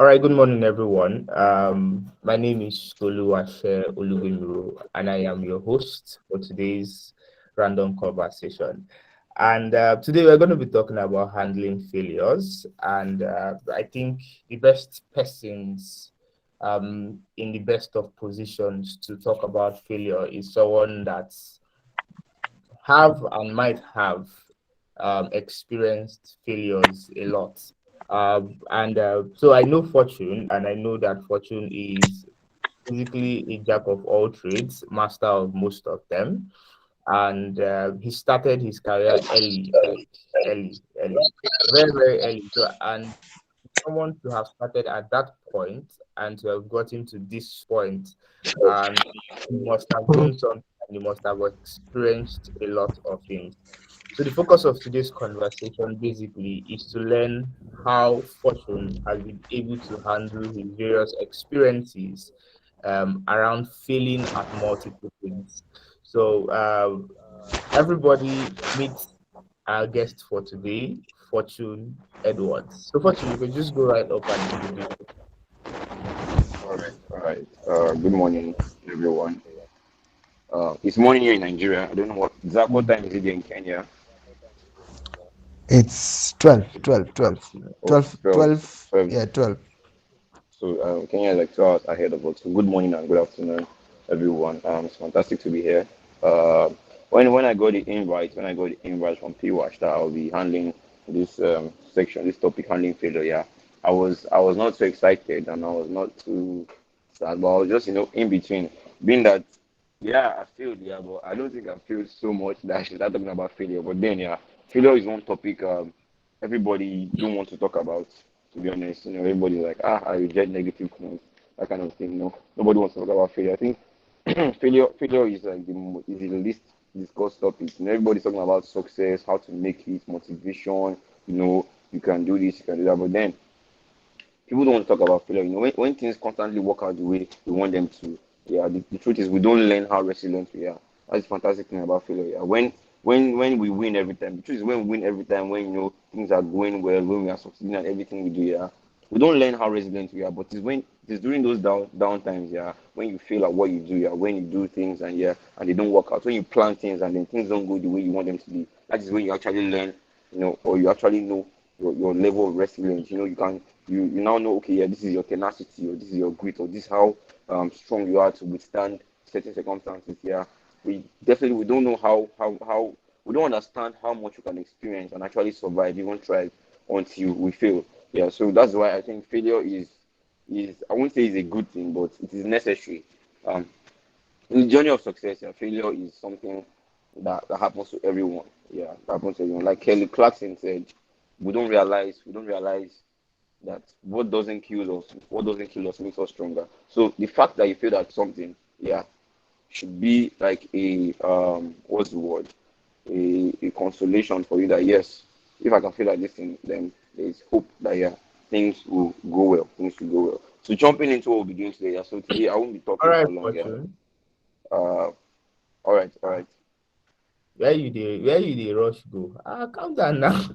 All right, good morning, everyone. My name is Oluwase Olugbemiru, and I am your host for today's random conversation. And today we're going to be talking about handling failures. And I think the best persons in the best of positions to talk about failure is someone that's have and might have experienced failures a lot. And so I know Fortune, and I know that Fortune is basically a jack of all trades, master of most of them. And he started his career early, like early, very, very early. So, and someone to have started at that point and to have gotten to this point, and you must have known something and you must have experienced a lot of things. So the focus of today's conversation basically is to learn how Fortune has been able to handle his various experiences around failing at multiple things. So everybody meets our guest for today, Fortune Edwards. So Fortune, you can just go right up and introduce. All right. Good morning, everyone. It's morning here in Nigeria. I don't know what time is it here in Kenya? It's 12, 12, 12, Oh, 12, 12. 12. 12. Yeah, 12. So Kenya is like 2 hours ahead of us. So good morning and good afternoon, everyone. It's fantastic to be here. Uh, when I got the invite from PWASH that I'll be handling this section, this topic, handling failure. Yeah, I was not so excited and I was not too sad, but I was just in between. Being that yeah, I failed, yeah, but I don't think I failed so much that I should start talking about failure. But then, yeah, failure is one topic everybody don't want to talk about. To be honest, everybody's like, I reject negative comments, that kind of thing. No, nobody wants to talk about failure. I think failure is like is the least discussed topic. Everybody's talking about success, how to make it, motivation. You can do this, you can do that. But then people don't want to talk about failure. When things constantly work out the way we want them to, yeah, the truth is we don't learn how resilient we are. That's the fantastic thing about failure. Yeah. When we win every time, the truth is when we win every time, when things are going well, when we are succeeding at everything we do, yeah, we don't learn how resilient we are. But it's during those down times, yeah, when you fail at what you do, yeah, when you do things and yeah, and they don't work out, when you plan things and then things don't go the way you want them to be, that is when you actually learn, or you actually know your level of resilience. You now know, okay, yeah, this is your tenacity, or this is your grit, or this is how strong you are to withstand certain circumstances. Yeah, we don't know how we don't understand how much we can experience and actually survive, even thrive until we fail. Yeah, so that's why I think failure is I won't say is a good thing, but it is necessary. Um, in the journey of success, yeah, failure is something that happens to everyone. Yeah, that happens to everyone. Like Kelly Clarkson said, we don't realize that what doesn't kill us makes us stronger. So the fact that you feel that something, yeah, should be like a what's the word? A consolation for you that yes, if I can feel like this thing, then there's hope that yeah, things will go well. Things will go well. So jumping into what we'll be doing today, yeah. So today I won't be All talking right, for long, yeah. Fortune. All right, all Ah, right. where you dey rush go? Calm down now.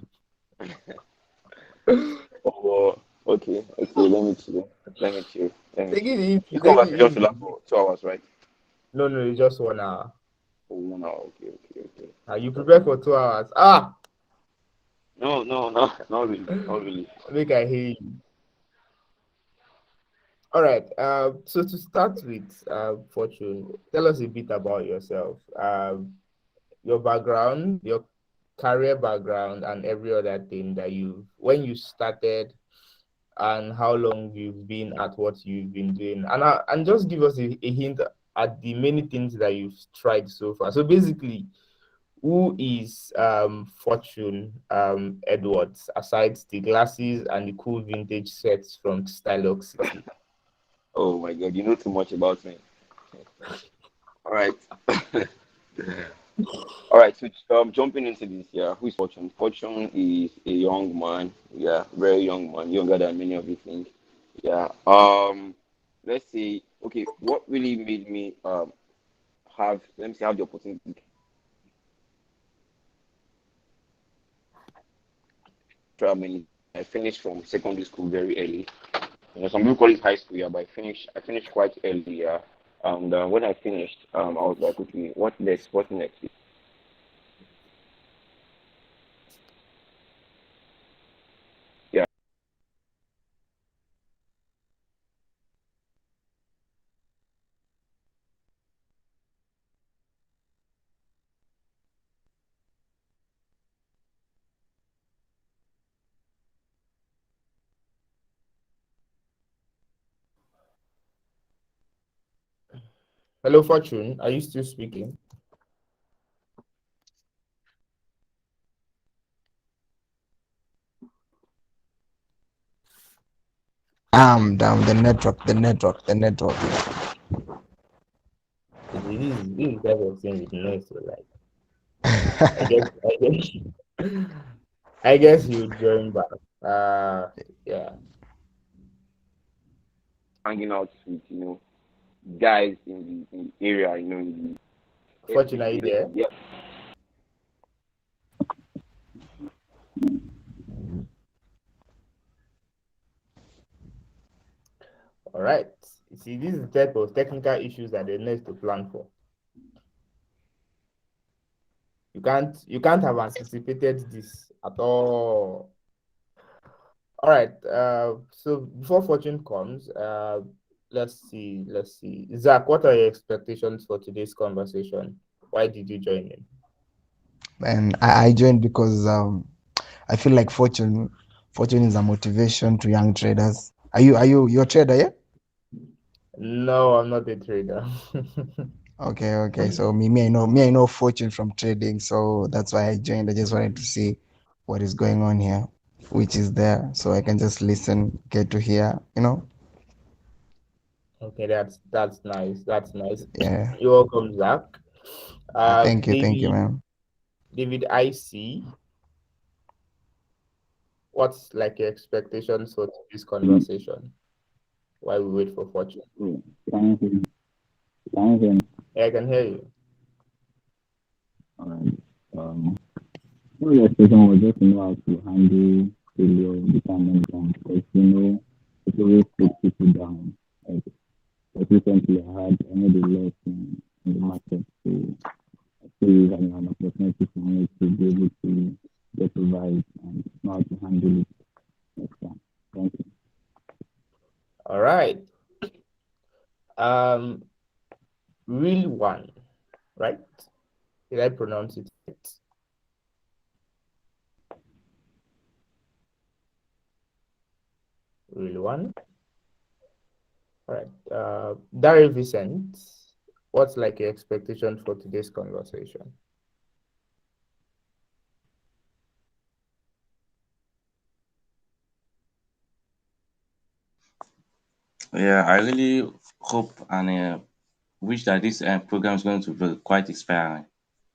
Oh, okay. Let me chill. Let me chill. Let me Take it chill. easy, This take it conversation should easy. last for 2 hours, right? No, no, it's just 1 hour. Oh, 1 hour. Okay. You Okay. prepare for 2 hours. No, not really, not really. Make I hear you. All right. So to start with, Fortune, tell us a bit about yourself. Your background, your career background, and every other thing that when you started, and how long you've been at what you've been doing, and just give us a hint at the many things that you've tried so far. So basically, who is Fortune Edwards, aside the glasses and the cool vintage sets from Stylox City? Oh my God, you know too much about me. All right. All right, so jumping into this, yeah, who is Fortune? Fortune is a young man, yeah, very young man, younger than many of you think. Yeah. Let's say, okay, what really made me let me say, have the opportunity to try many. I finished from secondary school very early. Some people call it high school, yeah, but I finished quite early, yeah. And when I finished, I was like, okay, what next? What next? Yeah. Hello, Fortune. Are you still speaking? Down the network. This is type of thing with noise. So like, I guess, I guess, I guess you join back. Yeah. Hanging out with guys in the area, in the Fortune, are you estate. there? Yeah. All right. You see, this is the type of technical issues that they need to plan for. You can't have anticipated this at all. All right. So before Fortune comes, let's see. Zach, what are your expectations for today's conversation? Why did you join in? And I joined because I feel like fortune is a motivation to young traders. You're a trader, yeah? No, I'm not a trader. Okay. So me I know fortune from trading, so that's why I joined. I just wanted to see what is going on here, which is there, so I can just listen, get to hear. Okay, that's nice. That's nice. Yeah. You're welcome, Zach. Thank you, David, man. David, I see. What's like your expectations for this conversation while we wait for Fortune? Oh, can you hear me? Can you hear me? Yeah, I can hear you. All right. What your question was just to know how to handle failure in the time when it comes because it always takes people down. Like recently I made a loss in the market, so I see it as an opportunity for me to be able to get over it and know how to handle it next time. Thank you. All right. Um, real one, right? Did I pronounce it right? Real one. All right. Dari Vicent, what's like your expectation for today's conversation? Yeah, I really hope and wish that this program is going to be quite inspiring.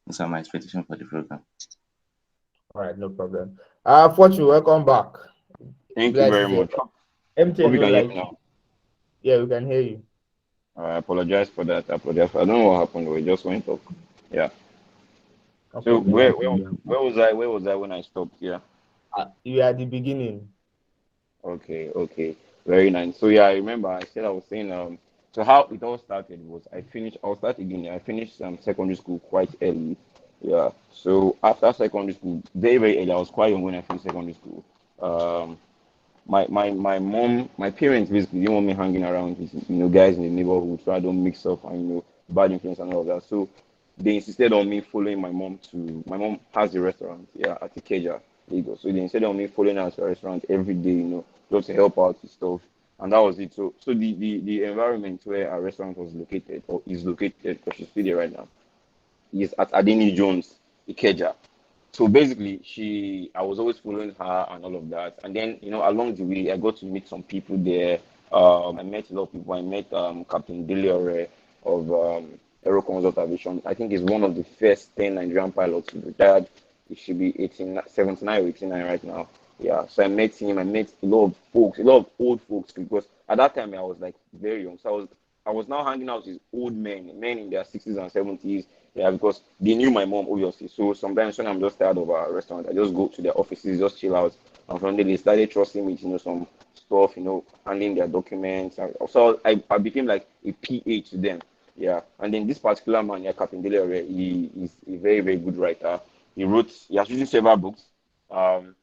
Those are my expectations for the program. All right, no problem. Fortune, welcome back. Thank you Like very to say, much. Hope MTN you no can hear me like you. now. Yeah, we can hear you. I apologize for that. I don't know what happened. We just went off. Yeah. No So problem. where was I when I stopped? Yeah. You are at the beginning. Okay. Very nice. So yeah, I remember I said I was saying so how it all started was I'll start again. I finished secondary school quite early. Yeah. So after secondary school, very, very early, I was quite young when I finished secondary school. Um my mom, my parents basically didn't want me hanging around with guys in the neighborhood so I don't mix up and bad influence and all of that. So they insisted on me following my mom has a restaurant, yeah, at Ikeja, Lagos. So they insisted on me following her to a restaurant every day, just to help out with stuff. And that was it. So the environment where our restaurant was located or is located, because she's still there right now, is at Adeni Jones, Ikeja. So basically, I was always following her and all of that. And then, along the way, I got to meet some people there. I met a lot of people. I met Captain Deliore of Aero Consult Aviation. I think he's one of the first 10 Nigerian pilots who retired. He should be 79 or 89 right now. Yeah, so I met him. I met a lot of folks, a lot of old folks, because at that time I was like very young. So I was now hanging out with old men in their 60s and 70s. Yeah, because they knew my mom, obviously. So sometimes when I'm just tired of our restaurant, I just go to their offices, just chill out. And from there, they started trusting me, some stuff, handling their documents. And so I became like a PA to them. Yeah. And then this particular man, yeah, Captain Dele, he is a very, very good writer. He has written several books. Um,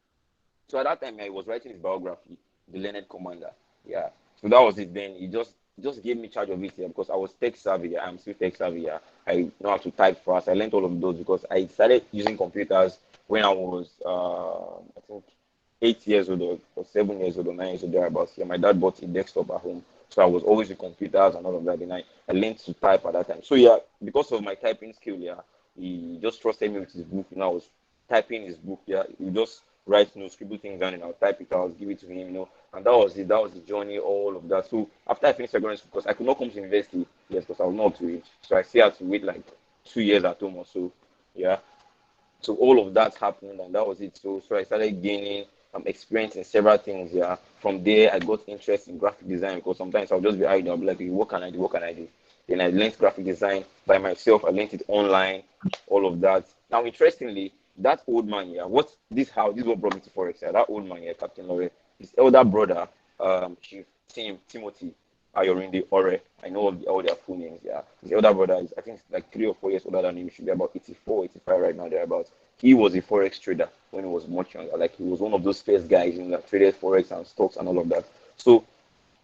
so at that time, he was writing his biography, The Learned Commander. Yeah. So that was it. Then he just gave me charge of it, yeah, because I was tech savvy. Yeah. I'm still tech savvy. Yeah. I know how to type fast. I learned all of those because I started using computers when I was, I think, 8 years old or 7 years old or 9 years old thereabouts. Yeah. My dad bought a desktop at home. So I was always with computers and all of that. And I learned to type at that time. So yeah, because of my typing skill, yeah, he just trusted me with his book. I was typing his book. Yeah, he just write, scribble things down and I'll type it out, give it to him, and that was it. That was the journey, all of that. So after I finished secondary school, because I could not come to university, yes, because I was not to age. So I still had to wait like 2 years at home or so. Yeah. So all of that happened and that was it. So I started gaining experience in several things. Yeah. From there I got interest in graphic design because sometimes I'll just be idle. I'll be like, what can I do? What can I do? Then I learned graphic design by myself. I learned it online, all of that. Now, interestingly, that old man here, this is what brought me to Forex. Yeah, that old man here, Captain Lore, his elder brother, Chief Timothy Ayorinde Ore. I know all their full names. Yeah, his elder brother is, I think, like 3 or 4 years older than him. He should be about 84, 85 right now. Thereabouts. He was a forex trader when he was much younger. Like he was one of those first guys that traded forex and stocks and all of that. So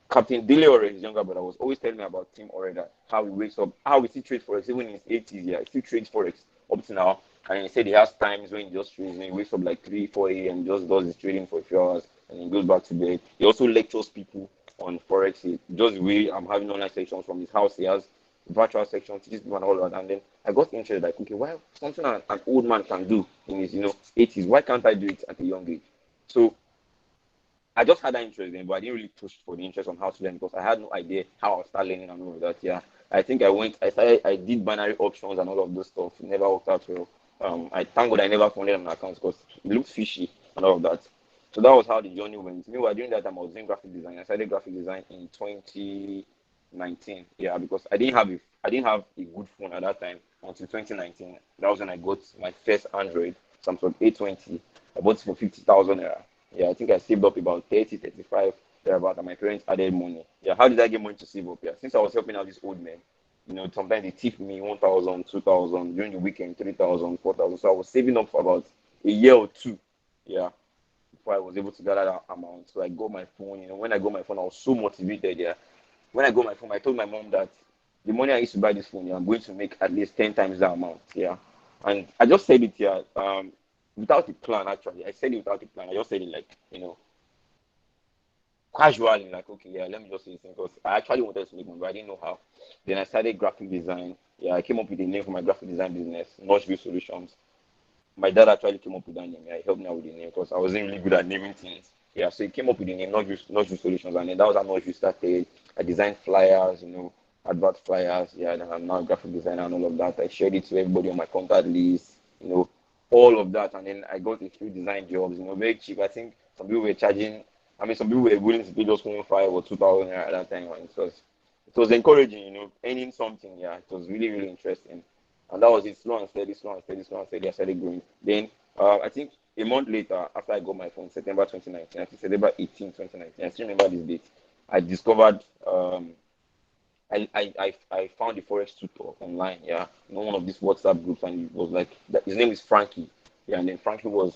Captain Dele Ore, his younger brother, was always telling me about Tim Oreda, how he wakes up, how he still trades forex, even in his 80s. Yeah, he still trades forex up to now. And he said he has times when he just trades, and he wakes up like 3, 4 a.m. just does his trading for a few hours, and he goes back to bed. He also lectures people on forex. Just really, I'm having online sections from his house. He has virtual section, teaches people and all that. And then I got interested, like, okay, why something an old man can do in his 80s? Why can't I do it at a young age? So I just had that interest in, but I didn't really push for the interest on how to learn because I had no idea how I'll start learning and all of that. Yeah, I think I did binary options and all of those stuff. It never worked out well. I thank God I never funded an account because it looked fishy and all of that. So that was how the journey went. Meanwhile, during that time, I was doing graphic design. I started graphic design in 2019. Yeah, because I didn't have a good phone at that time until 2019. That was when I got my first Android, Samsung A20. I bought it for 50,000 naira. Yeah, I think I saved up about 30, 35 thereabout, and my parents added money. Yeah, how did I get money to save up? Yeah, since I was helping out these old men, sometimes they tip me 1,000, 2,000 during the weekend, 3,000, 4,000. So I was saving up for about a year or two. Yeah, before I was able to gather that amount. So I got my phone. When I got my phone, I was so motivated. Yeah, when I got my phone, I told my mom that the money I used to buy this phone, yeah, I'm going to make at least 10 times that amount. Yeah, and I just said it here. Without a plan, actually. I said it without a plan. I just said it like, casually, like, okay, yeah, let me just say this because I actually wanted to make money, but I didn't know how. Then I started graphic design. Yeah, I came up with a name for my graphic design business, Notchview Solutions. My dad actually came up with that name. Yeah, he helped me out with the name because I wasn't really good at naming things. Yeah, so he came up with the name, Notchview Solutions, and then that was how Notchview started. I designed flyers, advert flyers. Yeah, and I'm now a graphic designer and all of that. I shared it to everybody on my contact list, all of that. And then I got a few design jobs, very cheap. I think some people were charging, some people were willing to pay just 1,500 or 2,000 at that time. And it was encouraging, earning something. Yeah, it was really, really interesting. And that was it, slow and steady, slow and steady, slow and steady. I started growing. Then I think a month later, after I got my phone, September 2019, I think September 18, 2019, I still remember this date. I discovered, I found the Forex tutor online, yeah, one of these WhatsApp groups, and it was like, his name is Frankie. Yeah, and then Frankie I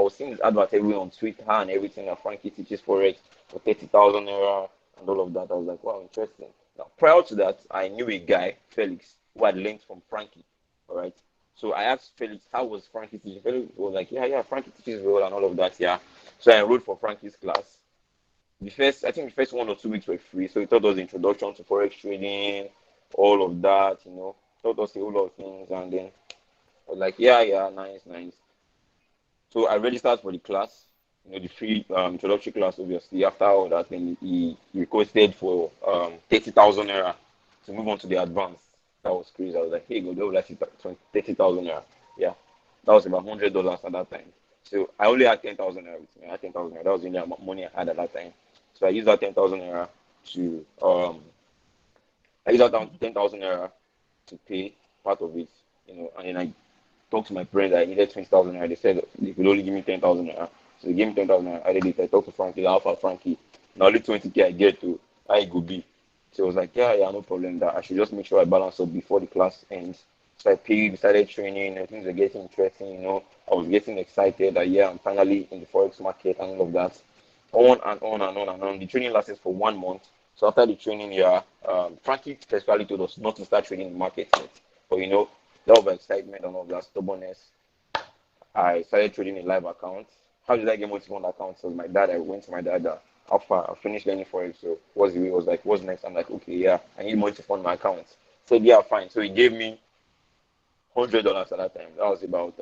was seeing his advert everywhere on Twitter and everything, that Frankie teaches Forex for 30,000 naira and all of that. I was like, wow, interesting. Now, prior to that, I knew a guy, Felix, who had learned from Frankie. All right. So I asked Felix, how was Frankie teaching? Felix was like, yeah, Frankie teaches well and all of that. Yeah. So I enrolled for Frankie's class. I think the first 1 or 2 weeks were free. So he taught us the introduction to Forex trading, all of that, taught us a whole lot of things. And then I was like, yeah, nice, nice. So I registered for the class, the free introductory class, obviously. After all that, then he requested for 30,000 naira to move on to the advanced. That was crazy. I was like, hey, go, they would like 30,000 naira. Yeah, that was about $100 at that time. So I only had 10,000 naira with me. I had 10,000 naira. That was the only money I had at that time. So I used that 10,000 naira to I used that 10,000 naira to pay part of it, and then I talked to my parents that I needed 20,000 naira. They said they could only give me 10,000 naira. So they gave me 10,000 naira. I did it. I talked to Frankie, Alpha Frankie. Now only 20K I get to, I go be. So I was like, yeah, no problem. That I should just make sure I balance up before the class ends. So I paid, started training, and things were getting interesting. I was getting excited that I'm finally in the forex market and all of that. On and on and on and on. The training lasted for 1 month. So after the training, Frankie specifically told us not to start trading in the market yet. But that was excitement and all of that stubbornness. I started trading in live accounts. How did I get multiple accounts? So my dad, I went to my dad. How far? I finished learning forex. So what's the way? I was like, what's next? I'm like, okay, yeah, I need money to fund my accounts. So yeah, fine. So he gave me $100 at that time. That was about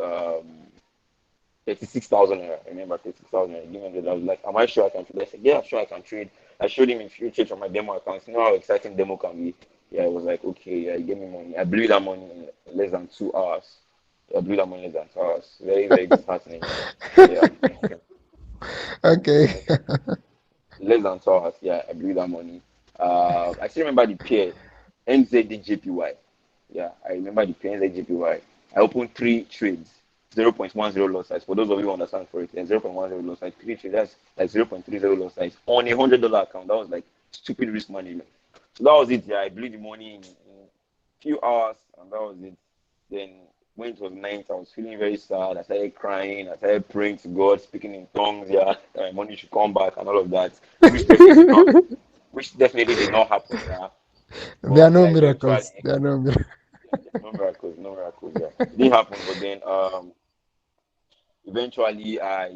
36,000. I remember 36,000. He gave me 100. I was like, am I sure I can trade? I said, yeah, sure I can trade. I showed him a few trades from my demo accounts. You know how exciting demo can be. Yeah, I was like, okay, yeah, he gave me money. I blew that money in less than 2 hours. I blew that money in less than 2 hours. Very, very disheartening. Yeah. Okay. Less than 2 hours. Yeah, I blew that money. I still remember the pair, NZDJPY. Yeah, I remember the pair, NZDJPY. I opened 3 trades, 0.10 loss size. For those of you who understand for it, 0.10 loss size, 3 trades, that's like 0.30 loss size on $100 account. That was like stupid risk management. So that was it. Yeah, I blew the money in few hours, and that was it. Then when it was night, I was feeling very sad. I started crying. I started praying to God, speaking in tongues. Yeah, that my money should come back and all of that, which definitely did not happen. Yeah, There are but no yeah, eventually, miracles. There are no miracles. no miracles, no miracles. Yeah, it didn't happen. But then, eventually, I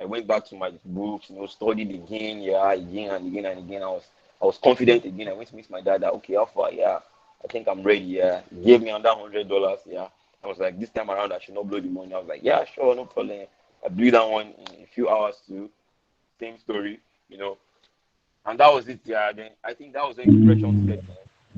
went back to my books. Studied again. Yeah, again and again and again. I was confident again. I went to meet my dad. That, okay, how far? Yeah, I think I'm ready. Yeah, he gave me under $100. Yeah, I was like, this time around, I should not blow the money. I was like, yeah, sure, no problem. I blew that one in a few hours too. Same story, you know. And that was it. Yeah, then I think that was when depression set in.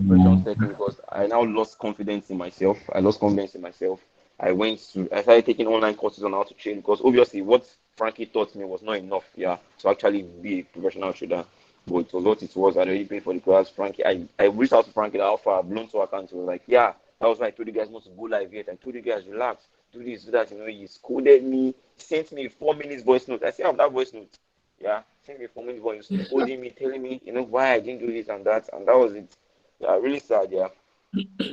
Depression set in because I now lost confidence in myself. I lost confidence in myself. I started taking online courses on how to train because obviously what Frankie taught me was not enough. Yeah, to actually be a professional trader. But it was what it was. I already paid for the class. Frankie, I reached out to Frankie that how far I've blown to account. He was like, yeah, that was why I told you guys not to go live yet. I told you guys relax, do this, do that. He scolded me, sent me a 4 minutes voice note. I still have that voice note. Yeah, sent me a 4 minutes voice, scolding me, telling me, why I didn't do this and that. And that was it. Yeah, really sad. Yeah.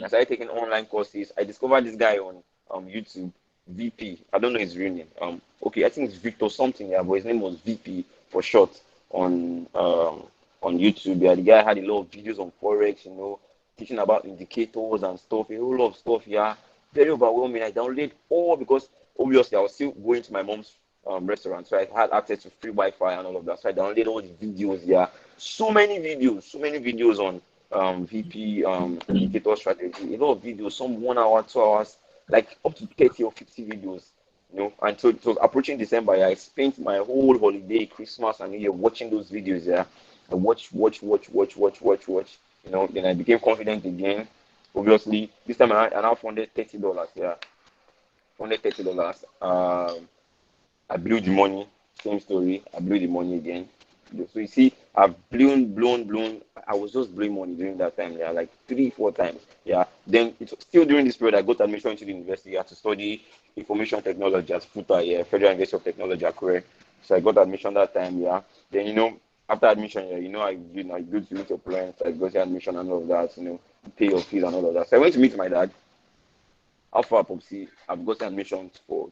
I started taking online courses. I discovered this guy on YouTube, VP. I don't know his real name. Okay, I think it's Victor something. Yeah, but his name was VP for short on YouTube. Yeah, the guy had a lot of videos on forex. Teaching about indicators and stuff. A whole lot of stuff. Yeah, very overwhelming. I downloaded all because obviously I was still going to my mom's restaurant, so I had access to free Wi-Fi and all of that. So I downloaded all the videos. Yeah, so many videos on VP indicator strategy, a lot of videos, some 1 hour, 2 hours, like up to 30 or 50 videos. And so it was approaching December. Yeah, I spent my whole holiday, Christmas and New Year watching those videos. Yeah, I watch. Then I became confident again. Obviously, this time I now funded $30. Yeah, funded $30. I blew the money. Same story. I blew the money again. So you see, I've blown. I was just blowing money during that time. Yeah, like 3, 4 times. Yeah. Then it's still during this period I got admission into the university. I had to study information technology at FUTA, yeah, Federal University of Technology, Akure. So I got admission that time. Yeah. Then after admission, yeah, I go to meet your parents. I got the admission and all of that. Pay your fees and all of that. So I went to meet my dad. How far, Popsy? I've got admission to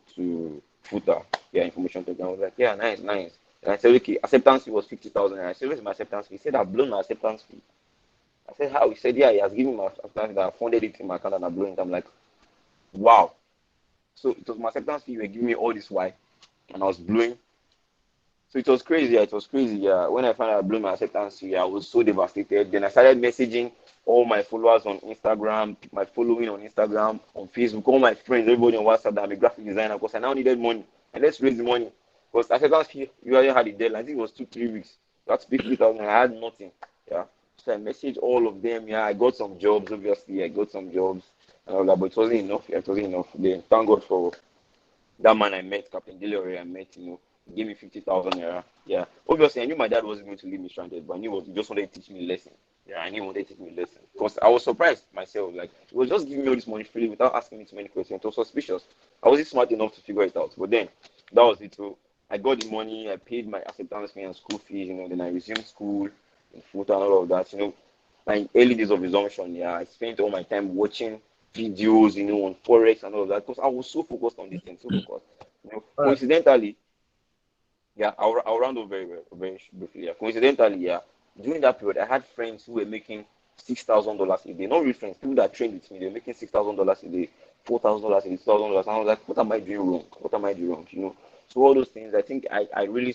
FUTA, yeah, information technology. I was like, yeah, nice. And I said, okay, acceptance fee was 50,000. And I said, where's my acceptance fee? He said, I've blown my acceptance fee. I said, how? He said, yeah, he has given me my acceptance fee that I funded it in my account and I'm blowing it. I'm like, wow. So it was my acceptance fee. You were giving me all this why, and I was blowing. So it was crazy. Yeah, it was crazy. Yeah. When I found out I blew my acceptance fee, I was so devastated. Then I started messaging all my followers on Instagram, my following on Instagram, on Facebook, all my friends, everybody on WhatsApp that I'm a graphic designer because I now needed money. And let's raise the money. Because acceptance fee, you already had a deadline. I think it was 2, 3 weeks. That's 50,000. I had nothing. Yeah. So I messaged all of them. Yeah, I got some jobs, obviously. I got some jobs and all that, but it wasn't enough. Yeah, it wasn't enough. Then thank God for that man I met, Captain Delore, I met, he gave me 50,000 naira. Yeah. Obviously, I knew my dad wasn't going to leave me stranded, but I knew he just wanted to teach me a lesson. Yeah, I knew he wanted to teach me a lesson. Because I was surprised myself. Like, he was just giving me all this money freely without asking me too many questions. It was suspicious. I wasn't smart enough to figure it out. But then, that was it. So I got the money, I paid my acceptance fee and school fees, then I resumed school in Futa and all of that, my early days of resumption, yeah, I spent all my time watching videos, on Forex and all of that, because I was so focused on this thing, so focused. All right. Coincidentally, yeah, I'll round up very briefly. Yeah. Coincidentally, yeah, during that period, I had friends who were making $6,000 a day. Not real friends, people that trained with me. They were making $6,000 a day, $4,000 a day, $2,000. And I was like, what am I doing wrong? What am I doing wrong? So all those things, I think I really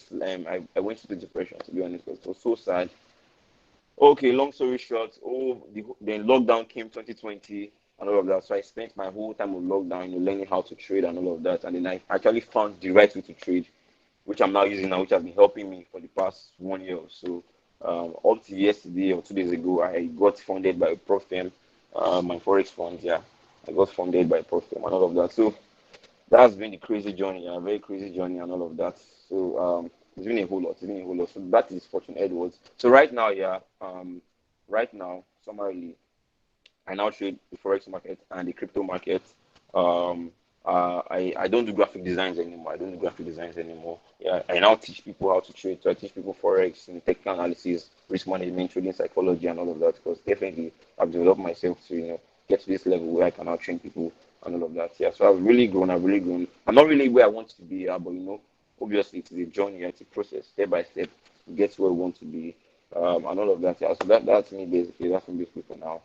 I went into depression, to be honest, because it was so sad. Okay, long story short, then lockdown came 2020 and all of that. So I spent my whole time of lockdown, learning how to trade and all of that. And then I actually found the right way to trade, which I'm now using now, which has been helping me for the past 1 year or so. Up to yesterday or 2 days ago, I got funded by a prof firm, my forex funds. Yeah, I got funded by a prof firm and all of that. So that's been the crazy journey, a very crazy journey and all of that. So it's been a whole lot. It's been a whole lot. So that is Fortune Edwards. So right now, yeah, right now, summarily, I now trade the forex market and the crypto market. Um, I don't do graphic designs anymore. I don't do graphic designs anymore. Yeah, I now teach people how to trade. So I teach people forex and technical analysis, risk management, trading psychology, and all of that. Because definitely, I've developed myself to get to this level where I can now train people and all of that. Yeah, so I've really grown. I've really grown. I'm not really where I want to be, but obviously it's a journey. It's a process, step by step, to get to where we want to be, and all of that. Yeah, so that's me basically. That's me basically for now.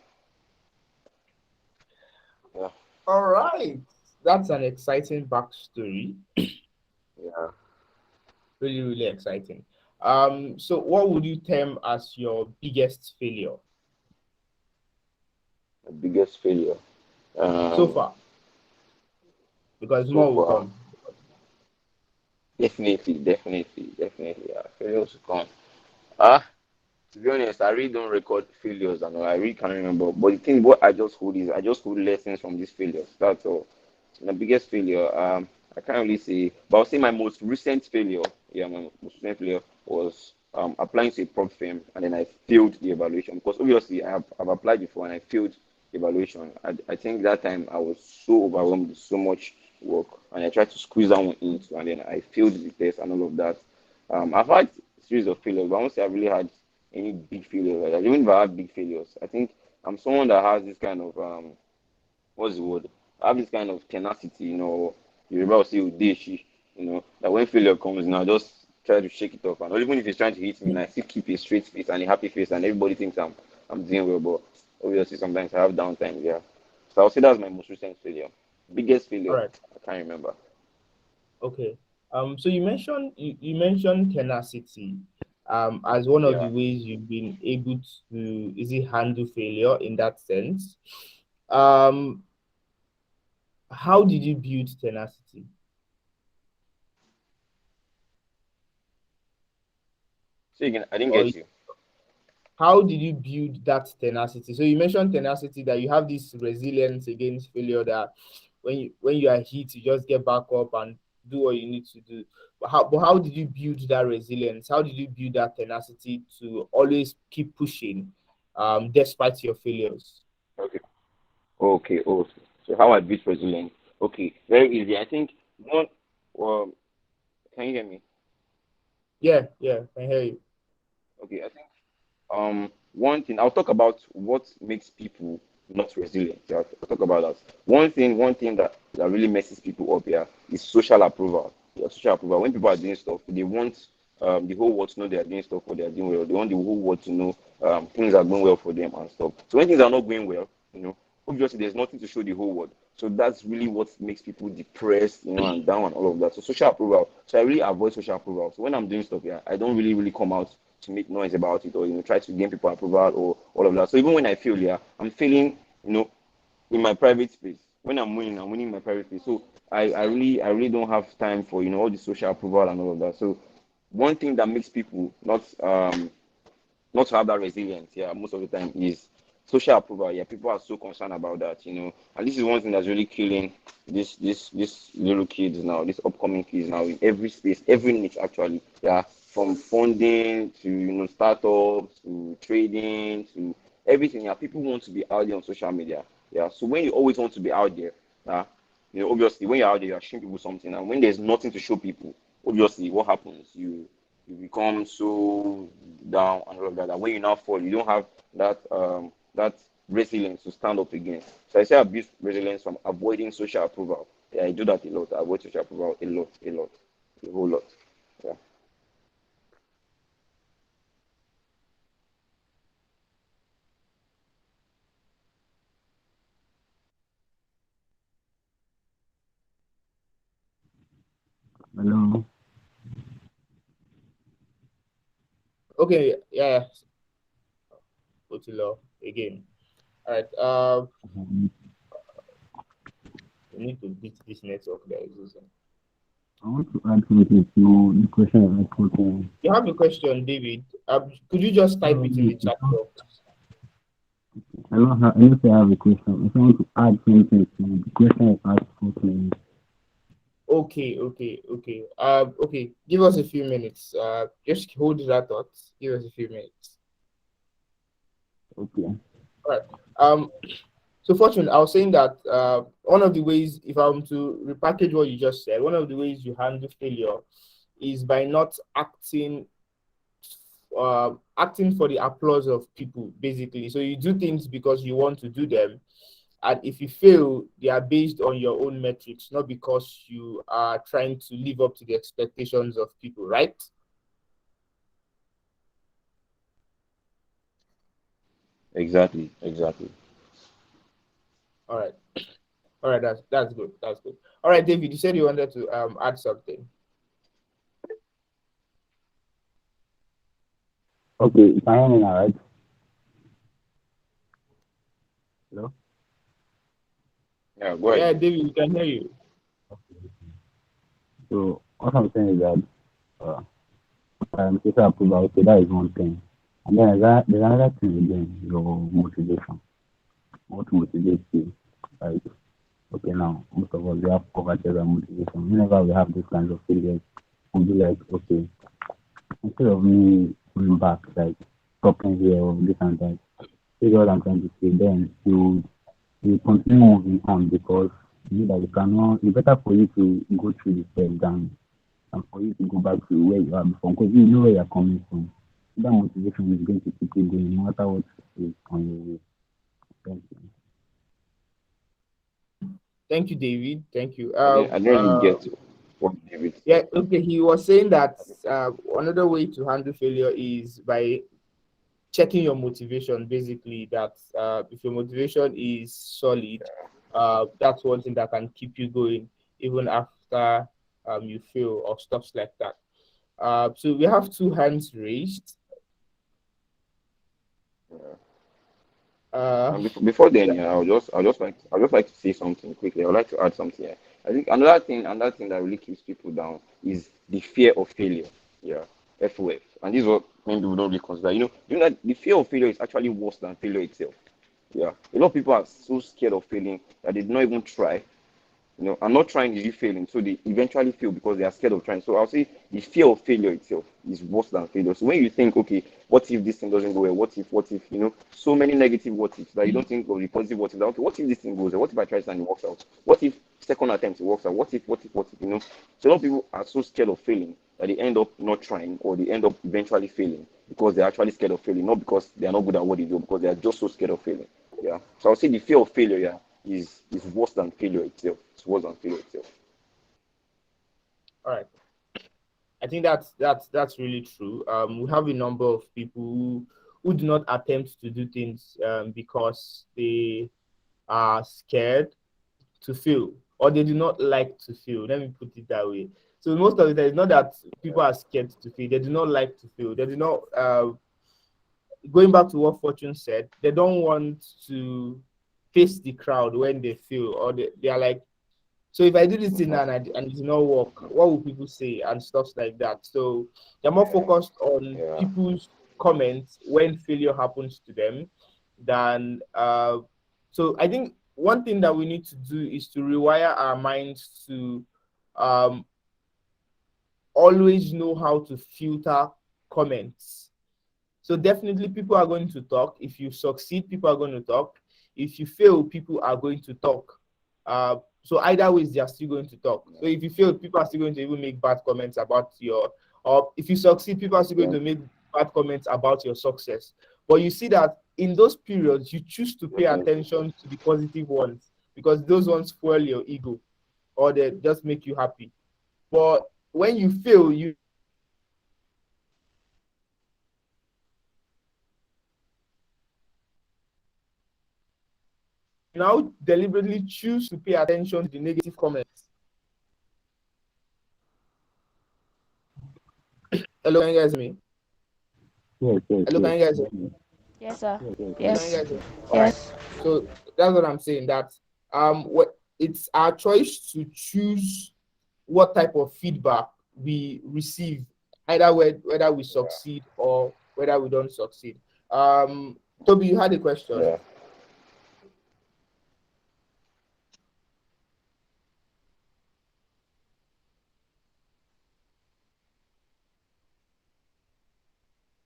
Yeah. All right. That's an exciting backstory. Yeah. Really, really exciting. So what would you term as your biggest failure My biggest failure. so Um, far? Because so more will far, come. definitely, yeah. Failures to come. Ah, to be honest, I really don't record failures and all. I really can't remember. But the thing, what I just hold is I just hold lessons from these failures. That's all. My biggest failure, I can't really say, but I'll say my most recent failure, yeah, my most recent failure was applying to a prop firm and then I failed the evaluation because obviously I've applied before and I failed the evaluation. I think that time I was so overwhelmed with so much work and I tried to squeeze that one into and then I failed the test and all of that. I've had a series of failures, but I won't say I really had any big failures. Like, even if I had big failures, I think I'm someone that has this kind of what's the word? I have this kind of tenacity, you're about to say udeshi, that when failure comes, just try to shake it off. And even if he's trying to hit me, and I still keep a straight face and a happy face, and everybody thinks I'm doing well, but obviously sometimes I have downtime, yeah. So I'll say that's my most recent failure. Biggest All failure, right. I can't remember. Okay. So you mentioned tenacity as one of the Yeah. ways you've been able to handle failure in that sense. Um, how did you build tenacity? So again, I didn't Or get you. how did you build that tenacity? So you mentioned tenacity, that you have this resilience against failure, that when you are hit, you just get back up and do what you need to do. But how did you build that resilience? How did you build that tenacity to always keep pushing despite your failures? Okay. Okay. Oh, so how I built resilience. Okay, very easy. I think one. Can you hear me? Yeah, yeah, I hear you. Okay, I think one thing I'll talk about what makes people not resilient. Yeah, I'll talk about that. One thing that really messes people up here is social approval. Yeah, social approval. When people are doing stuff, they want the whole world to know they are doing stuff or they are doing well. They want the whole world to know things are going well for them and stuff. So when things are not going well, obviously there's nothing to show the whole world. So that's really what makes people depressed, and down and all of that. So social approval. So I really avoid social approval. So when I'm doing stuff, yeah, I don't really come out to make noise about it or try to gain people approval or all of that. So even when I fail, yeah, I'm failing, in my private space. When I'm winning in my private space. So I really don't have time for all the social approval and all of that. So one thing that makes people not to have that resilience, yeah, most of the time is social approval. Yeah, people are so concerned about that, and this is one thing that's really killing this little kids now, these upcoming kids now in every space, every niche actually. Yeah, from funding to startups to trading to everything. Yeah, people want to be out there on social media. Yeah, so when you always want to be out there, obviously when you're out there, you're showing people something, and when there's nothing to show people, obviously what happens? You become so down and all of that. And when you now fall, you don't have that resilience to stand up again. So I say I build resilience from avoiding social approval. Yeah, I do that a lot. I avoid social approval a lot, a whole lot. Yeah. Hello. Okay, yeah, Otilo again. All right. We need to beat this network that is using. I want to add something to the question I put in. You have a question, David. Could you just type it in the chat box? I don't say I have a question. I want to add something to the question I asked for me. Okay. Okay. Give us a few minutes. Just hold that thought. Give us a few minutes. Okay. All right. So Fortune, I was saying that one of the ways, if I'm to repackage what you just said, one of the ways you handle failure is by not acting for the applause of people, basically. So you do things because you want to do them, and if you fail, they are based on your own metrics, not because you are trying to live up to the expectations of people, right? Exactly. All right. All right, that's good. That's good. All right, David, you said you wanted to add something. Okay, you can hear me now, right? Hello? Yeah, go Yeah, ahead. David, we can hear you. So what I'm saying is that social approval, okay, that is one thing. And then there's another thing again, your motivation. What motivates you? Like, okay, now most of us we have poverty and motivation. Whenever we have these kinds of failures, we'll be like, okay, instead of me going back, like stopping here or this and that, this is what I'm trying to say. Then you continue moving on because you know that you cannot. It's better for you to go through the steps than for you to go back to where you are before because you know where you're coming from. That motivation is going to keep you going no matter what is on your way. Thank you. Thank you, David. Thank you. I didn't really get what David Yeah, said. okay. He was saying that another way to handle failure is by checking your motivation. Basically, that if your motivation is solid, that's one thing that can keep you going even after you fail or stuff like that. So we have two hands raised. Yeah. Uh, And before then, yeah, I'll just like to say something quickly. I would like to add something here. I think another thing that really keeps people down is the fear of failure. Yeah, FOF. And this is what many people don't really consider. You know that the fear of failure is actually worse than failure itself. Yeah, a lot of people are so scared of failing that they do not even try. I'm not trying is you failing, so they eventually fail because they are scared of trying. So I'll say the fear of failure itself is worse than failure. So when you think, okay, what if this thing doesn't go well? What if, so many negative what ifs that you don't think of the positive what if. That, okay, what if this thing goes well? What if I try this and it works out? What if second attempt it works out? What if? So a lot of people are so scared of failing that they end up not trying or they end up eventually failing because they're actually scared of failing, not because they are not good at what they do, because they are just so scared of failing. Yeah. So I'll say the fear of failure, yeah, is worse than failure itself. It's worse than failure itself. all right. I think that's really true. We have a number of people who do not attempt to do things because they are scared to fail or they do not like to fail. Let me put it that way. So most of the time, it's not that people are scared to fail. They do not like to fail. They do not. Going back to what Fortune said, they don't want to face the crowd when they fail, or they are like, so if I do this thing and it does not work, what will people say and stuff like that? So they're more Yeah, focused on yeah, people's comments when failure happens to them than so I think one thing that we need to do is to rewire our minds to um, always know how to filter comments. So definitely people are going to talk. If you succeed, people are going to talk. If you fail, people are going to talk. So either ways, they are still going to talk. So if you fail, people are still going to even make bad comments about or if you succeed, people are still going to make bad comments about your success. But you see that in those periods, you choose to pay attention to the positive ones because those ones fuel your ego or they just make you happy. But when you fail, you now deliberately choose to pay attention to the negative comments. Hello, can you guys hear me? Yes, yes, Hello, can you guys hear yes. me? Yes, sir. Yes, yes, Can you Yes. guys hear me? All right. Yes. So that's what I'm saying. That it's our choice to choose what type of feedback we receive, either whether we succeed or whether we don't succeed. Toby, you had a question. Yeah.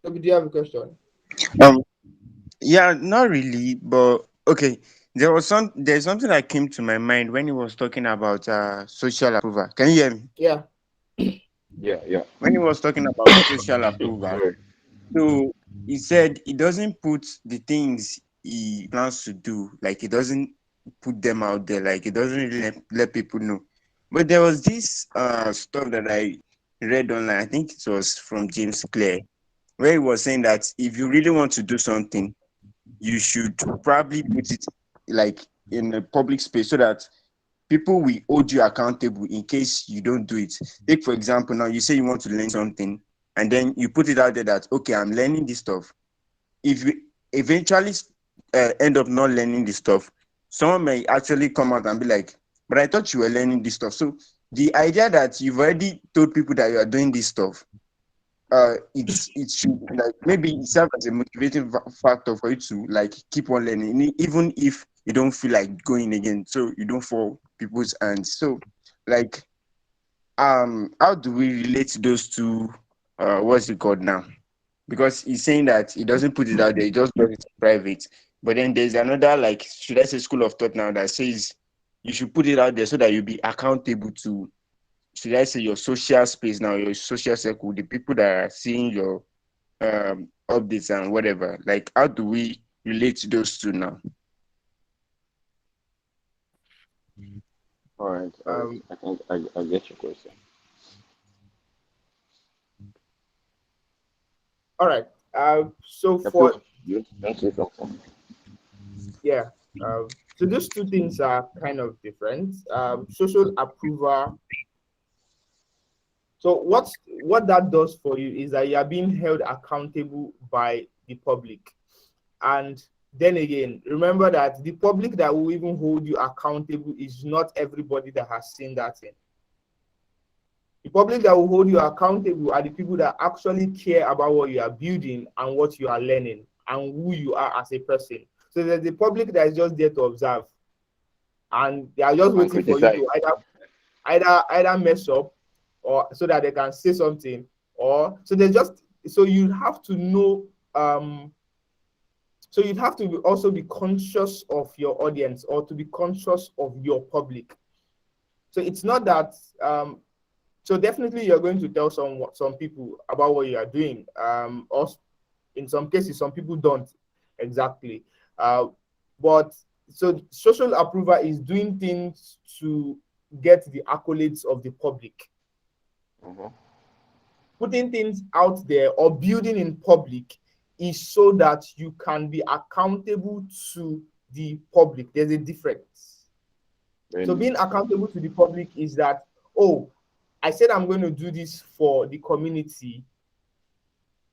Toby, do you have a question? Um, yeah, not really, but okay. There's something that came to my mind when he was talking about social approval. Can you hear me? Yeah. Yeah, yeah. When he was talking about social approval, Sorry. so he said he doesn't put the things he plans to do, like he doesn't put them out there, like he doesn't really let people know. But there was this stuff that I read online. I think it was from James Clear, where he was saying that if you really want to do something, you should probably put it like in a public space so that people will hold you accountable in case you don't do it. Take for example, now you say you want to learn something, and then you put it out there that okay, I'm learning this stuff. If you eventually end up not learning this stuff, someone may actually come out and be like, "But I thought you were learning this stuff." So the idea that you've already told people that you are doing this stuff, it should like maybe serve as a motivating factor for you to like keep on learning, even if you don't feel like going again, so you don't fall people's hands. So like how do we relate those two what's it called now? Because he's saying that he doesn't put it out there, he just does it private. But then there's another, like, should I say, school of thought now that says you should put it out there so that you'll be accountable to, should I say, your social space now, your social circle, the people that are seeing your updates and whatever. Like, how do we relate to those two now? All right. I think I get your question. All right. So Yeah, for you don't say something. yeah. So those two things are kind of different. Social approval. So what that does for you is that you are being held accountable by the public. And then again, remember that the public that will even hold you accountable is not everybody that has seen that thing. The public that will hold you accountable are the people that actually care about what you are building and what you are learning and who you are as a person. So there's the public that is just there to observe, and they are just And waiting for you criticize. to either mess up or so that they can say something, or so you have to know so you'd have to also be conscious of your audience or to be conscious of your public. So it's not that so definitely you're going to tell some people about what you are doing. Or in some cases, some people don't exactly. But so social approval is doing things to get the accolades of the public. Mhm. Putting things out there or building in public is so that you can be accountable to the public. There's a difference. Very So nice. being accountable to the public is that, oh, I said I'm going to do this for the community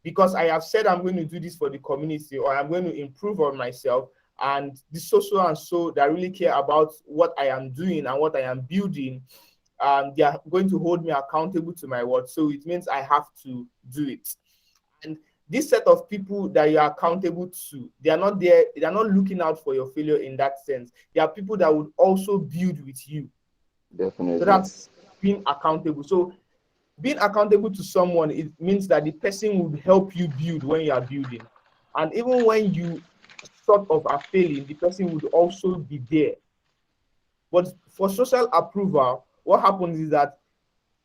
because I have said I'm going to do this for the community, or I'm going to improve on myself, and the social and so that really care about what I am doing and what I am building, they are going to hold me accountable to my word. So it means I have to do it. And this set of people that you are accountable to, they are not there, they are not looking out for your failure in that sense. They are people that would also build with you. Definitely. So that's being accountable. So being accountable to someone, it means that the person would help you build when you are building. And even when you sort of are failing, the person would also be there. But for social approval, what happens is that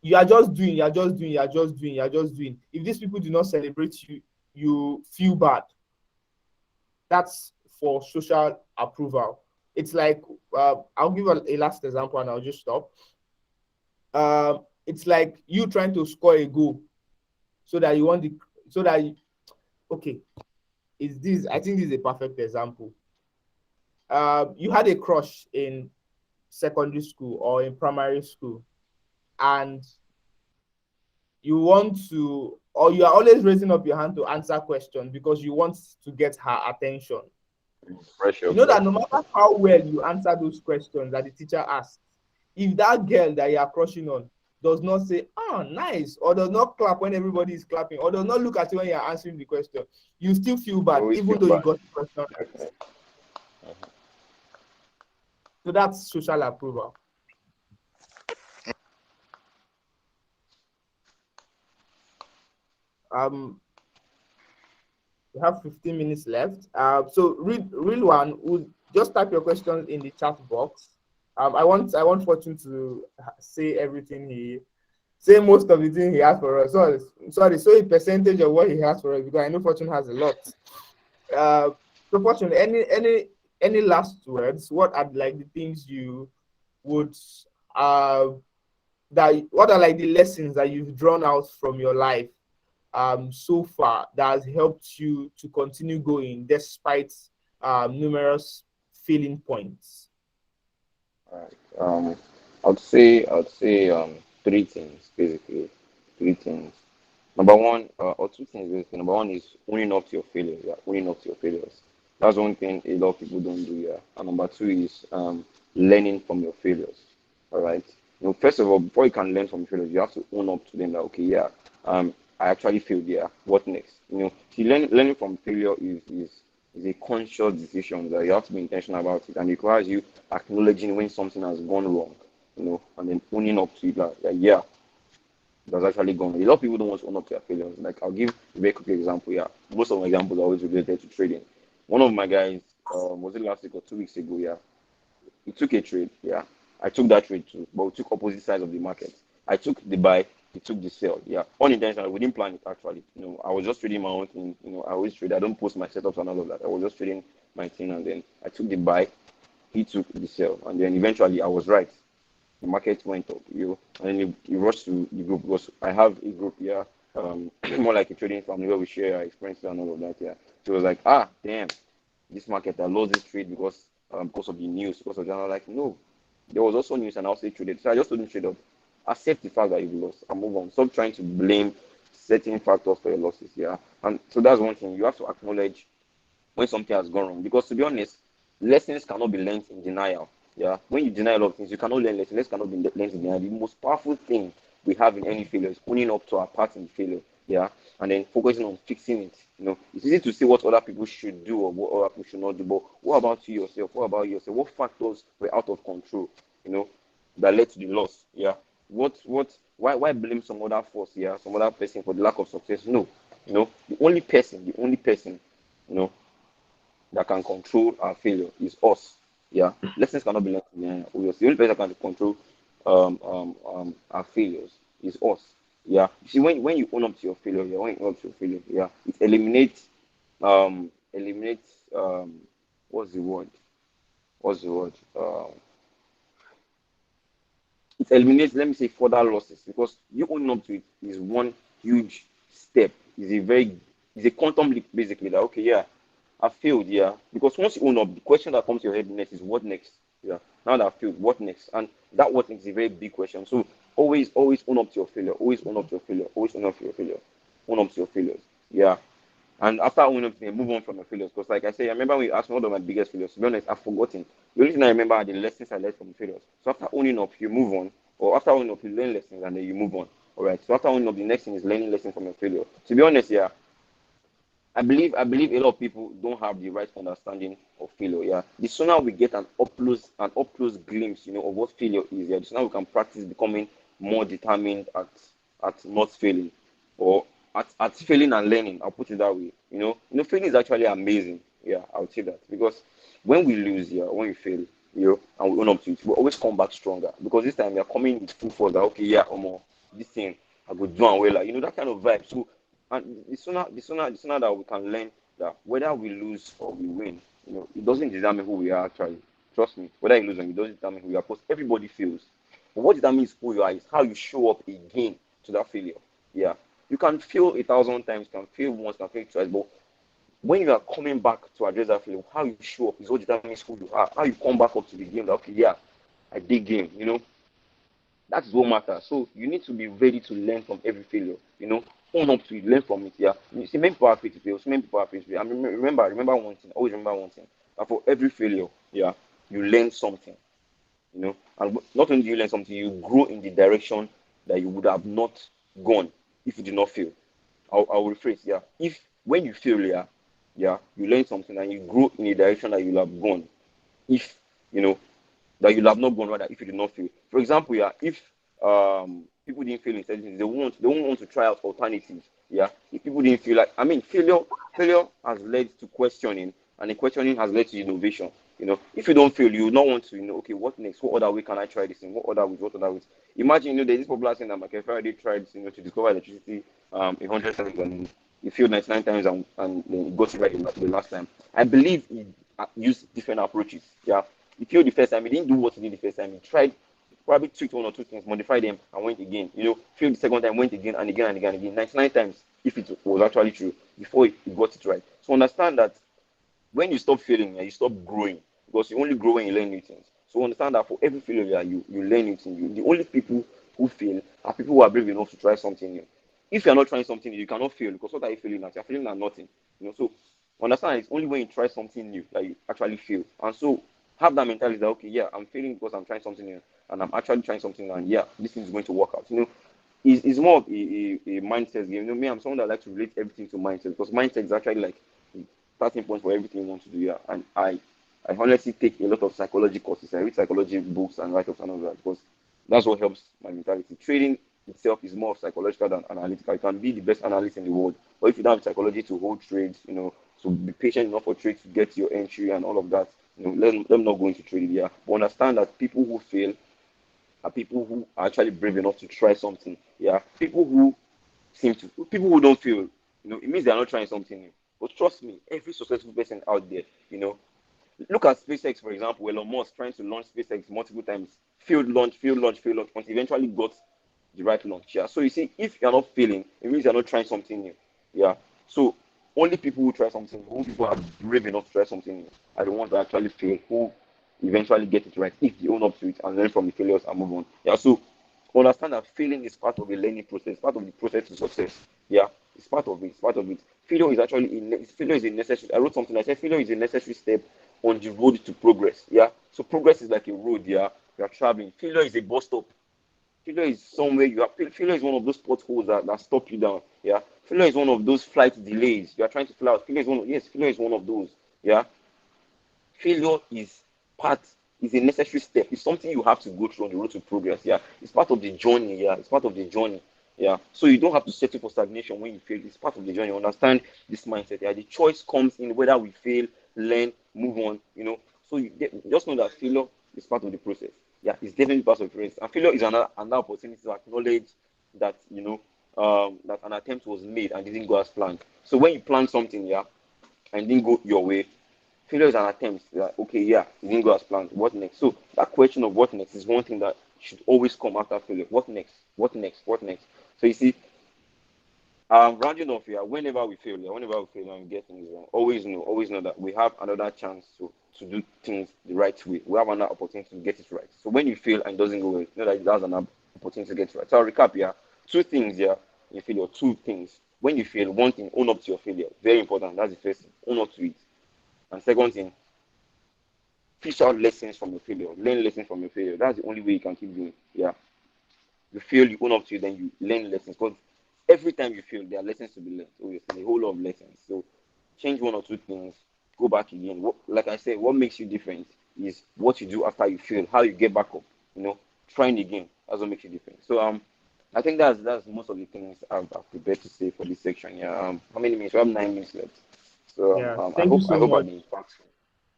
you are just doing, you're just doing, you're just doing, you're just doing. If these people do not celebrate you, you feel bad. That's for social approval. It's like I'll give a last example and I'll just stop. It's like you trying to score a goal so that you want the so that you, okay, is this I think this is a perfect example. You had a crush in secondary school or in primary school, and you want to, or you are always raising up your hand to answer questions because you want to get her attention. Pressure, You know that no pressure. matter how well you answer those questions that the teacher asks, if that girl that you are crushing on does not say, oh, nice, or does not clap when everybody is clapping, or does not look at you when you are answering the question, you still feel You bad, always even feel though you bad. got the question right. So that's social approval. We have 15 minutes left. So real one would just type your questions in the chat box. I want Fortune to say everything say most of the thing he has for us. Sorry, so a percentage of what he has for us because I know Fortune has a lot. So Fortune, any last words? What are like the things you would what are like the lessons that you've drawn out from your life so far that has helped you to continue going despite numerous failing points? All right. I'd say three things basically. Three things. Number one, or two things basically. Number one is owning up to your failures. Yeah, owning up to your failures. That's one thing a lot of people don't do. Yeah. And number two is learning from your failures. All right. First of all, before you can learn from failures, you have to own up to them. That okay, yeah, I actually failed. Yeah. What next? See, learning from failure is a conscious decision that you have to be intentional about it, and it requires you acknowledging when something has gone wrong. And then owning up to it. Like, yeah, that's actually gone. A lot of people don't want to own up to their failures. Like I'll give a very quick example. Yeah, most of my examples are always related to trading. One of my guys, was it last week or 2 weeks ago? Yeah, he took a trade. Yeah, I took that trade too, but we took opposite sides of the market. I took the buy, he took the sell. Yeah, unintentional. We didn't plan it actually. I was just trading my own thing. I always trade. I don't post my setups and all of that. I was just trading my thing, and then I took the buy, he took the sell, and then eventually I was right. The market went up, and then you rushed to the group because I have a group here, more like a trading family where we share our experiences and all of that. Yeah, so it was like, damn, this market I lost this trade because of the news, because of the like, no, there was also news and I also traded. So I just couldn't trade up. Accept the fact that you lost and move on. Stop trying to blame certain factors for your losses. Yeah, and so that's one thing you have to acknowledge when something has gone wrong. Because to be honest, lessons cannot be learned in denial. Yeah, when you deny a lot of things, you cannot learn lessons. Lessons cannot be learned in denial. The most powerful thing we have in any failure is owning up to our part in failure. Yeah, and then focusing on fixing it. It's easy to say what other people should do or what other people should not do, but what about you yourself? What about yourself? What factors were out of control? That led to the loss. Yeah. Why blame some other force? Yeah, some other person for the lack of success? No. The only person, you know, that can control our failure is us. Yeah, lessons cannot be learned. Yeah, obviously, the only person that can control our failures is us. Yeah, you see, when you own up to your failure, yeah, when you own up to your failure, yeah, it eliminates what's the word? What's the word? It eliminates, let me say, further losses because you owning up to it is one huge step. It's a quantum leap basically. That okay, yeah, I failed, yeah. Because once you own up, the question that comes to your head next is what next? Yeah. Now that I failed, what next? And that what next is a very big question. So always own up to your failure. Always own up to your failure. Always own up to your failure. Own up to your failures. Yeah. And after owning up to them, move on from your failures. Because like I say, I remember when you asked me one of my biggest failures. To be honest, I've forgotten. The only thing I remember are the lessons I learned from failures. So after owning up, you move on. Or after owning up, you learn lessons and then you move on. All right. So after owning up, the next thing is learning lessons from your failure. To be honest, yeah, I believe a lot of people don't have the right understanding of failure. Yeah, the sooner we get an up close glimpse, of what failure is, yeah, the sooner we can practice becoming more determined at not failing, or at failing and learning. I'll put it that way. Failing is actually amazing. Yeah, I would say that because when we lose, yeah, when we fail, and we own up to it, we always come back stronger because this time we are coming with full force. That okay, yeah, this thing I go do and well, like, that kind of vibe. So, and the sooner that we can learn that whether we lose or we win, it doesn't determine who we are actually. Trust me, whether you lose or it doesn't determine who you are because everybody fails. But what determines who you are is how you show up again to that failure. Yeah, you can fail 1,000 times, can fail once, can fail twice, but when you are coming back to address that failure, how you show up is what determines who you are. How you come back up to the game. That, okay, yeah, I did game. That is what matters. So you need to be ready to learn from every failure. Own up to it, learn from it. Yeah. You see, many people are afraid to fail. So many people are afraid to fail. I mean, remember one thing. Always remember one thing. That for every failure, yeah, you learn something. And not only do you learn something, you grow in the direction that you would have not gone if you did not fail. I'll rephrase. Yeah. If when you fail, yeah, you learn something and you grow in a direction that you'll have gone if that you'll have not gone rather if you did not fail. For example, yeah, if people didn't fail in certain things, they won't want to try out alternatives. Yeah. If people didn't feel like failure has led to questioning, and the questioning has led to innovation. If you don't fail, you will not want to, okay, what next? What other way can I try this in? What other way? Imagine, there's this popular saying that Michael Faraday tried, to discover electricity 100 times and he failed 99 times and he got it right the last time. I believe he used different approaches. Yeah. He failed the first time. He didn't do what he did the first time. He tried, probably tweaked one or two things, modified them, and went again. Failed the second time, went again and again and again and again. 99 times, if it was actually true, before he got it right. So understand that when you stop failing, you stop growing because you only grow when you learn new things. So understand that for every failure, you learn new things. The only people who fail are people who are brave enough to try something new. If you are not trying something new, you cannot fail because what are you failing at? You are failing at nothing. So understand it's only when you try something new that you actually fail. And so have that mentality that okay, yeah, I'm failing because I'm trying something new and I'm actually trying something new, and yeah, this thing is going to work out. It's more of a mindset game. Me, I'm someone that likes to relate everything to mindset because mindset is actually like the starting point for everything you want to do. Yeah, and I honestly take a lot of psychology courses. I read psychology books and write-ups and all that because that's what helps my mentality. Trading itself is more psychological than analytical. You can be the best analyst in the world, but if you don't have psychology to hold trades, to be patient enough for trades to get your entry and all of that, let them not go into trading. Yeah, but understand that people who fail are people who are actually brave enough to try something. Yeah, people who don't fail, it means they are not trying something new. But trust me, every successful person out there, look at SpaceX, for example. Elon Musk trying to launch SpaceX multiple times, failed launch, until eventually got the right launch. Yeah. So you see, if you're not failing, it means you're not trying something new. Yeah. So only people who try something, who people are brave enough to try something new, are the ones that actually fail, who eventually get it right if they own up to it and learn from the failures and move on. Yeah. So understand that failing is part of the learning process, part of the process to success. Yeah. It's part of it. It's part of it. Failure is actually failure is a necessary. I wrote something. I said failure is a necessary step on the road to progress. Yeah. So progress is like a road. Yeah. You are traveling. Failure is a bus stop. Failure is somewhere you are. Failure is one of those potholes that stop you down. Yeah. Failure is one of those flight delays. You are trying to fly out. Failure is one of those. Yeah. Failure is a necessary step. It's something you have to go through on the road to progress. Yeah. It's part of the journey. Yeah. It's part of the journey. Yeah. So you don't have to settle for stagnation when you fail. It's part of the journey. Understand this mindset. Yeah. The choice comes in whether we fail, learn, move on. So you just know that failure is part of the process. Yeah, it's definitely part of the process. And failure is another opportunity to acknowledge that that an attempt was made and didn't go as planned. So when you plan something, yeah, and didn't go your way, failure is an attempt. Like, okay, yeah, it didn't go as planned. What next? So that question of what next is one thing that should always come after failure. What next? What next? What next? So you see, rounding off here, whenever we fail and we get things wrong, always know that we have another chance to do things the right way. We have another opportunity to get it right. So when you fail and it doesn't go well, know that that's an opportunity to get it right. So I'll recap here. Two things here in failure, two things. When you fail, one thing, own up to your failure. Very important. That's the first thing. Own up to it. And second thing, fish out lessons from your failure. Learn lessons from your failure. That's the only way you can keep doing. Yeah. You fail, you own up to it, then you learn lessons. Because every time you fail, there are lessons to be learned. Obviously, a whole lot of lessons. So change one or two things, go back again. Like I said, what makes you different is what you do after you fail, how you get back up. Trying again. That's what makes you different. So I think that's most of the things I've prepared to say for this section. Yeah. How many minutes? We have 9 minutes left. So Yeah. I Thank you hope so much. I've been impactful.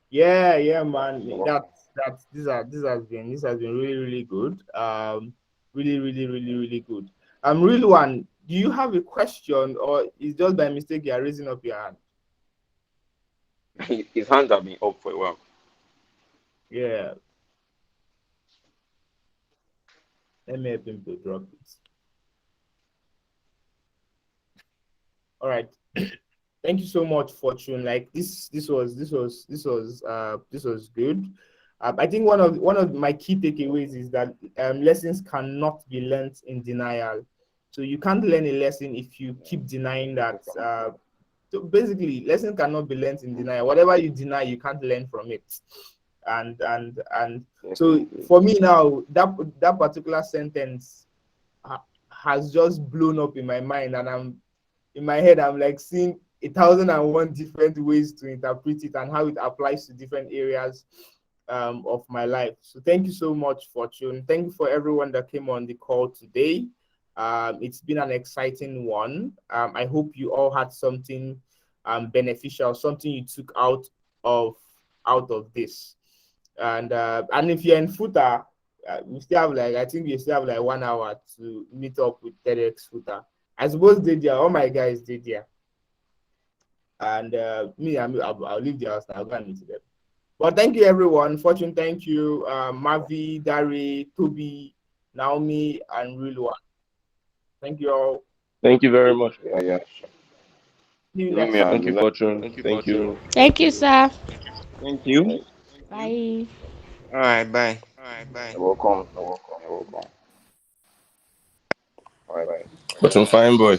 Yeah, man. You're That welcome. this has been really, really good. Really, really, really, really good. Real one, do you have a question, or is just by mistake you are raising up your hand? His hands have been up for a while. Yeah, let me help him to drop it. All right. Thank you so much, Fortune. Like this was good. I think one of my key takeaways is that lessons cannot be learned in denial. So you can't learn a lesson if you keep denying that. So basically, lessons cannot be learned in denial. Whatever you deny, you can't learn from it. And so for me now, that particular sentence has just blown up in my mind, and in my head, I'm like seeing 1,001 different ways to interpret it and how it applies to different areas of my life. So thank you so much, Fortune. Thank you for everyone that came on the call today. It's been an exciting one. I hope you all had something beneficial, something you took out of this. And if you're in Futa, we still have I think we still have 1 hour to meet up with TEDx Futa. I suppose all my guys did there. And I'll leave the house now. I'll go and meet them. But thank you, everyone. Fortune, thank you. Mavi, Dari, Toby, Naomi, and Rilwan. Thank you all. Thank you very much. Yeah. See you next Thank you, Fortune. Thank you. Thank you, sir. Thank you. Bye. All right, bye. You're welcome. You're welcome. All right. Fortune, fine boy.